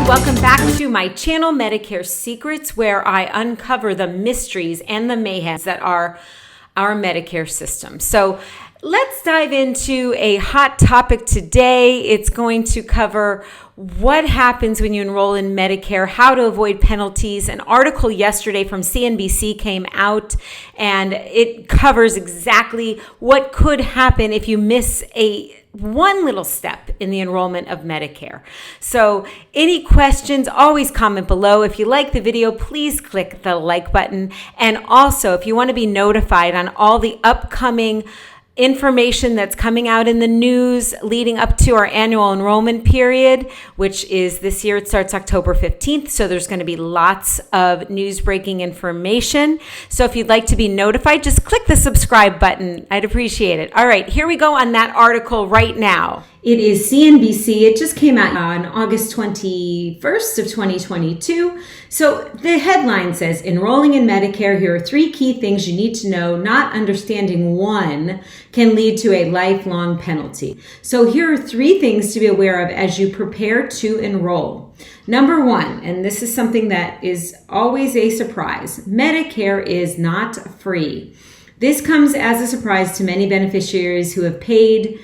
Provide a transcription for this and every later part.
welcome back to my channel, Medicare Secrets, where I uncover the mysteries and the mayhem that are our Medicare system. So let's dive into a hot topic today. It's going to cover what happens when you enroll in Medicare, how to avoid penalties. An article yesterday from CNBC came out, and it covers exactly what could happen if you miss one little step in the enrollment of Medicare. So any questions, always comment below. If you like the video, please click the like button. And also, if you want to be notified on all the upcoming information that's coming out in the news leading up to our annual enrollment period, which is this year, it starts October 15th. So there's going to be lots of news breaking information. So if you'd like to be notified, just click the subscribe button. I'd appreciate it. All right, here we go on that article right now. It is CNBC. It just came out on August 21st of 2022. So the headline says, enrolling in Medicare, here are 3 key things you need to know. Not understanding one can lead to a lifelong penalty. So here are 3 things to be aware of as you prepare to enroll. Number 1, and this is something that is always a surprise, Medicare is not free. This comes as a surprise to many beneficiaries who have paid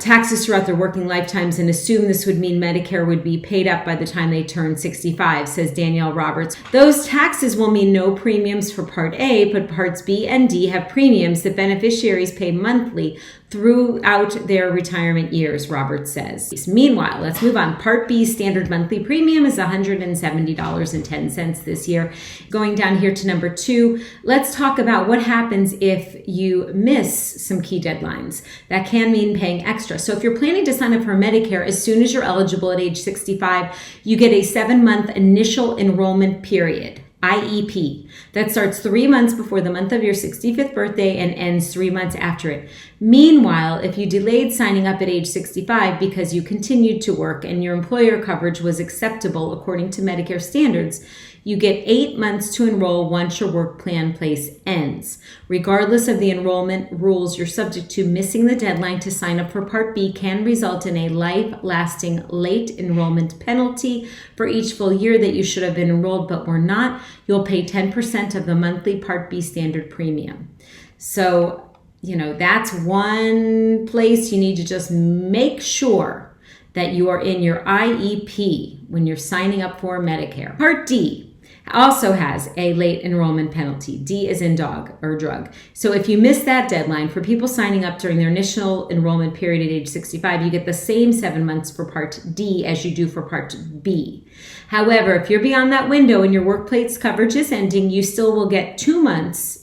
taxes throughout their working lifetimes and assume this would mean Medicare would be paid up by the time they turn 65, says Danielle Roberts. Those taxes will mean no premiums for Part A, but Parts B and D have premiums that beneficiaries pay monthly throughout their retirement years, Roberts says. Meanwhile, let's move on. Part B standard monthly premium is $170.10 this year. Going down here to number 2, let's talk about what happens if you miss some key deadlines. That can mean paying extra. So if you're planning to sign up for Medicare as soon as you're eligible at age 65, you get a 7-month initial enrollment period. IEP, that starts 3 months before the month of your 65th birthday and ends 3 months after it. Meanwhile, if you delayed signing up at age 65 because you continued to work and your employer coverage was acceptable according to Medicare standards, you get 8 months to enroll once your work plan place ends. Regardless of the enrollment rules, you're subject to missing the deadline to sign up for Part B can result in a life-lasting late enrollment penalty. For each full year that you should have been enrolled but were not, you'll pay 10% of the monthly Part B standard premium. So, that's one place you need to just make sure that you are in your IEP when you're signing up for Medicare. Part D also has a late enrollment penalty. D is in dog or drug. So if you miss that deadline, for people signing up during their initial enrollment period at age 65, you get the same 7 months for Part D as you do for Part B. However, if you're beyond that window and your workplace coverage is ending, you still will get 2 months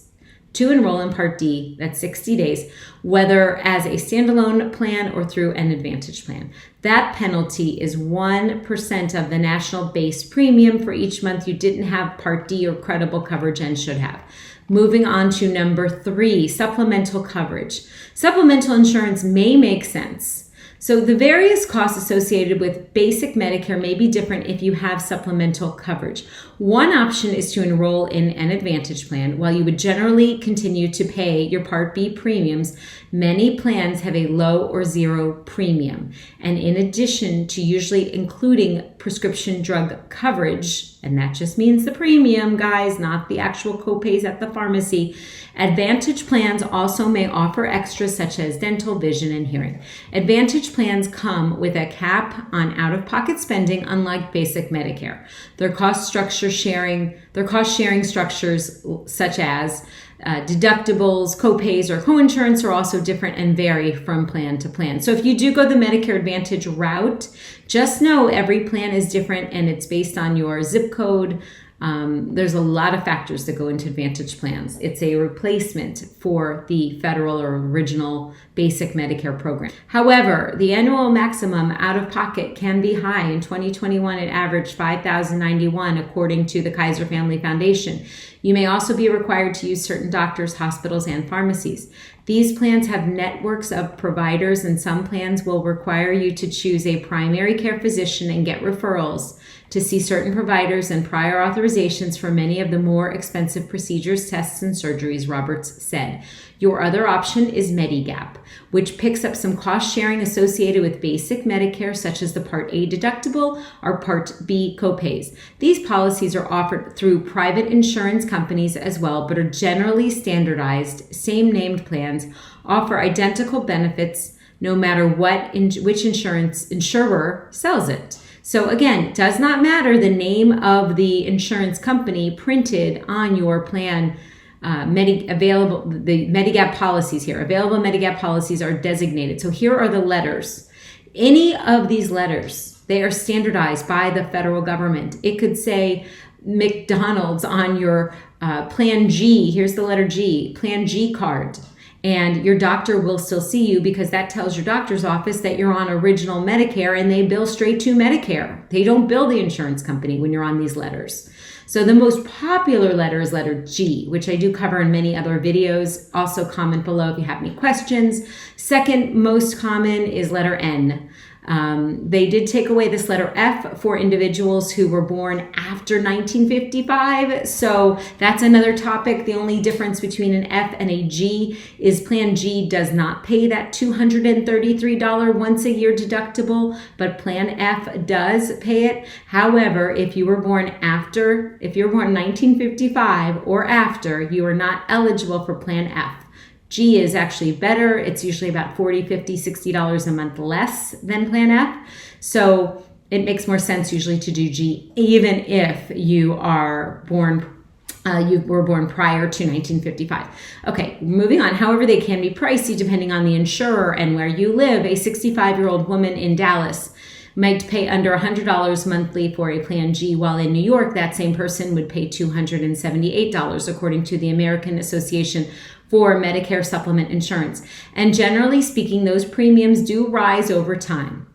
to enroll in Part D, that's 60 days, whether as a standalone plan or through an Advantage plan. That penalty is 1% of the national base premium for each month you didn't have Part D or credible coverage and should have. Moving on to number 3, supplemental coverage. Supplemental insurance may make sense. So the various costs associated with basic Medicare may be different if you have supplemental coverage. One option is to enroll in an Advantage plan. While you would generally continue to pay your Part B premiums, many plans have a low or zero premium. And in addition to usually including prescription drug coverage, and that just means the premium, guys, not the actual copays at the pharmacy, Advantage plans also may offer extras such as dental, vision, and hearing. Advantage plans come with a cap on out-of-pocket spending, unlike basic Medicare. Their cost sharing structures such as deductibles, copays, or coinsurance are also different and vary from plan to plan. So if you do go the Medicare Advantage route, just know every plan is different and it's based on your zip code. There's a lot of factors that go into Advantage plans. It's a replacement for the federal or original basic Medicare program. However, the annual maximum out-of-pocket can be high. In 2021, it averaged $5,091 according to the Kaiser Family Foundation. You may also be required to use certain doctors, hospitals, and pharmacies. These plans have networks of providers, and some plans will require you to choose a primary care physician and get referrals to see certain providers and prior authorizations for many of the more expensive procedures, tests, and surgeries, Roberts said. Your other option is Medigap, which picks up some cost sharing associated with basic Medicare, such as the Part A deductible or Part B copays. These policies are offered through private insurance companies as well, but are generally standardized, same-named plans, offer identical benefits no matter which insurer sells it. So again, it does not matter the name of the insurance company printed on your plan. The Medigap policies here. Available Medigap policies are designated. So here are the letters. Any of these letters, they are standardized by the federal government. It could say McDonald's on your Plan G. Here's the letter G, Plan G card. And your doctor will still see you because that tells your doctor's office that you're on original Medicare, and they bill straight to Medicare. They don't bill the insurance company when you're on these letters. So the most popular letter is letter G, which I do cover in many other videos. Also comment below if you have any questions. Second most common is letter N. They did take away this letter F for individuals who were born after 1955. So that's another topic. The only difference between an F and a G is Plan G does not pay that $233 once a year deductible, but Plan F does pay it. However, if you were born 1955 or after, you are not eligible for Plan F. G is actually better. It's usually about $40, $50, $60 a month less than Plan F. So it makes more sense usually to do G, even if you were born prior to 1955. Okay, moving on. However, they can be pricey depending on the insurer and where you live. A 65-year-old woman in Dallas might pay under $100 monthly for a Plan G, while in New York, that same person would pay $278, according to the American Association for Medicare Supplement Insurance. And generally speaking, those premiums do rise over time.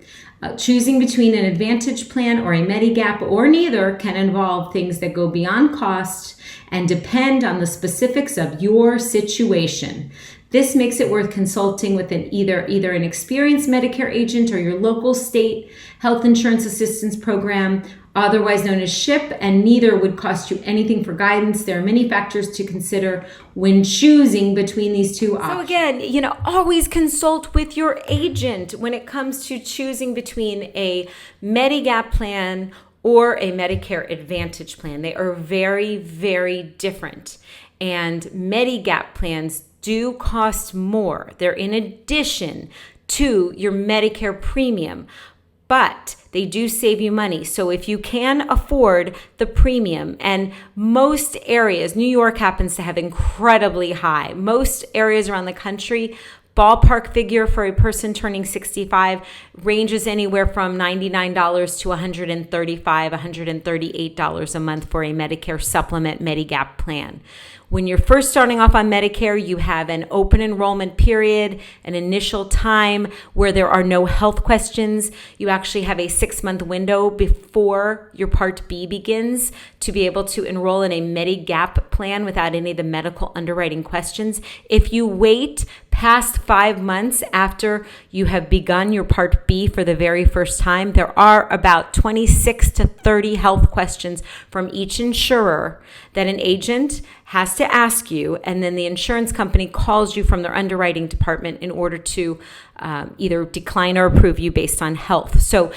Choosing between an Advantage plan or a Medigap or neither can involve things that go beyond cost and depend on the specifics of your situation. This makes it worth consulting with either an experienced Medicare agent or your local state health insurance assistance program, otherwise known as SHIP, and neither would cost you anything for guidance. There are many factors to consider when choosing between these two options. So again, always consult with your agent when it comes to choosing between a Medigap plan or a Medicare Advantage plan. They are very, very different. And Medigap plans do cost more. They're in addition to your Medicare premium, but they do save you money. So if you can afford the premium, and most areas, New York happens to have incredibly high. Most areas around the country, ballpark figure for a person turning 65 ranges anywhere from $99 to $135, $138 a month for a Medicare Supplement Medigap plan. When you're first starting off on Medicare, you have an open enrollment period, an initial time where there are no health questions. You actually have a 6-month window before your Part B begins to be able to enroll in a Medigap plan without any of the medical underwriting questions. If you wait past 5 months after you have begun your Part B for the very first time, there are about 26 to 30 health questions from each insurer that an agent has to ask you, and then the insurance company calls you from their underwriting department in order to either decline or approve you based on health. So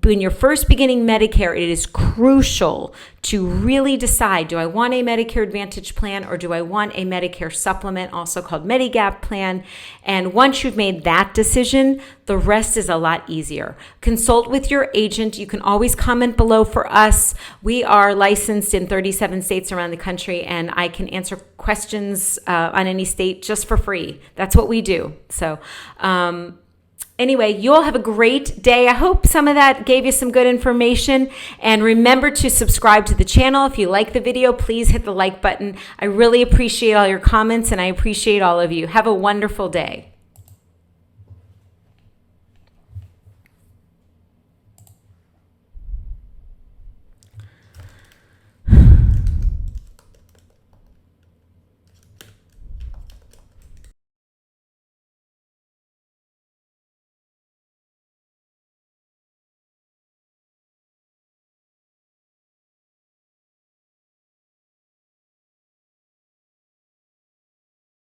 when you're first beginning Medicare, it is crucial to really decide, do I want a Medicare Advantage plan or do I want a Medicare Supplement, also called Medigap plan? And once you've made that decision, the rest is a lot easier. Consult with your agent. You can always comment below for us. We are licensed in 37 states around the country, and I can answer questions on any state just for free. That's what we do. So, anyway, you'll have a great day. I hope some of that gave you some good information. And remember to subscribe to the channel. If you like the video, please hit the like button. I really appreciate all your comments, and I appreciate all of you. Have a wonderful day.